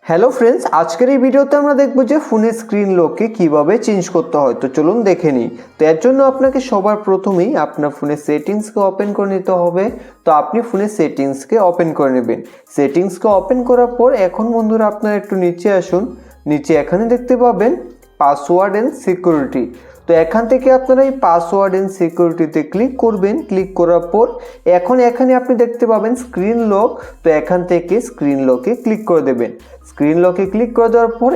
Hello friends, আজকের এই ভিডিওতে আমরা দেখব যে ফোনের স্ক্রিন লককে কিভাবে চেঞ্জ করতে হয়। তো চলুন দেখে নিই। তো এর জন্য আপনাকে সবার প্রথমেই আপনার ফোনের সেটিংসকে ওপেন করে নিতে হবে। তো আপনি ফোনের সেটিংসকে ওপেন করে নেবেন। সেটিংসকে ওপেন করার পর এখন বন্ধুরা আপনারা একটু নিচে আসুন। নিচে এখানে দেখতে পাবেন পাসওয়ার্ড অ্যান্ড সিকিউরিটি। তো এখান থেকে আপনারা এই পাসওয়ার্ড অ্যান্ড সিকিউরিটিতে ক্লিক করবেন। ক্লিক করার পর এখানে আপনি দেখতে পাবেন স্ক্রিন লক। তো এখান থেকে স্ক্রিন লকে ক্লিক করে দেবেন। স্ক্রিন লকে ক্লিক করে দেওয়ার পর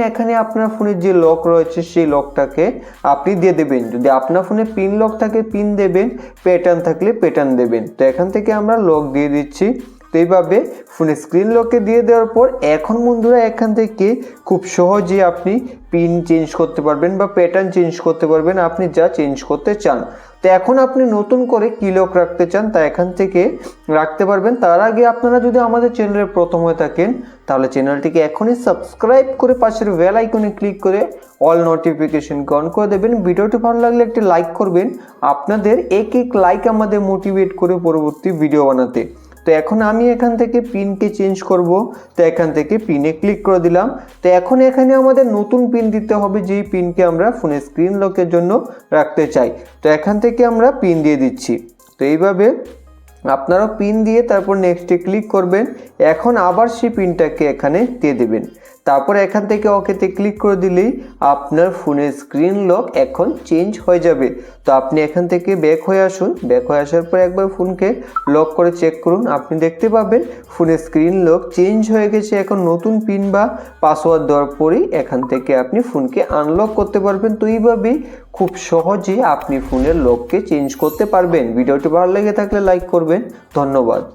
এখানে আপনার ফোনের যে লক রয়েছে সেই লকটাকে আপনি দিয়ে দেবেন। যদি আপনার ফোনে পিন লক থাকে পিন দেবেন, প্যাটার্ন থাকলে প্যাটার্ন দেবেন। তো এখান থেকে আমরা লক দিয়ে দিচ্ছি। তো এইভাবে ফোনে স্ক্রিন লকে দিয়ে দেওয়ার পর এখন বন্ধুরা এখান থেকে খুব সহজে আপনি পিন চেঞ্জ করতে পারবেন বা প্যাটার্ন চেঞ্জ করতে পারবেন, আপনি যা চেঞ্জ করতে চান। তো এখন আপনি নতুন করে কি লক রাখতে চান তা এখান থেকে রাখতে পারবেন। তার আগে আপনারা যদি আমাদের চ্যানেলে প্রথম হয়ে থাকেন তাহলে চ্যানেলটিকে এখনই সাবস্ক্রাইব করে পাশের বেল আইকনে ক্লিক করে অল নোটিফিকেশনকে অন করে দেবেন। ভিডিওটি ভালো লাগলে একটি লাইক করবেন। আপনাদের এক লাইক আমাদের মোটিভেট করে পরবর্তী ভিডিও বানাতে। তো এখন আমি এখান থেকে পিনকে চেঞ্জ করব। তো এখান থেকে পিনে ক্লিক করে দিলাম। তো এখন এখানে আমাদের নতুন পিন দিতে হবে, যেই পিনকে আমরা ফোনের স্ক্রিন লকের জন্য রাখতে চাই। তো এখান থেকে আমরা পিন দিয়ে দিচ্ছি। তো এইভাবে আপনারা পিন দিয়ে তারপর নেক্সটে ক্লিক করবেন। এখন আবার সেই পিনটাকে এখানে দিয়ে দেবেন। তারপর এখান থেকে ওকেতে ক্লিক করে দিলেই আপনার ফোনের স্ক্রিন লক এখন চেঞ্জ হয়ে যাবে। তো আপনি এখান থেকে ব্যাক হয়ে আসুন। ব্যাক হয়ে আসার পর একবার ফোনকে লক করে চেক করুন। আপনি দেখতে পাবেন ফোনের স্ক্রিন লক চেঞ্জ হয়ে গেছে। এখন নতুন পিন বা পাসওয়ার্ড দেওয়ার পরেই এখান থেকে আপনি ফোনকে আনলক করতে পারবেন। তো এইভাবেই খুব সহজে আপনি ফোনের লককে চেঞ্জ করতে পারবেন। ভিডিওটি ভালো লেগে থাকলে লাইক করবেন। ধন্যবাদ।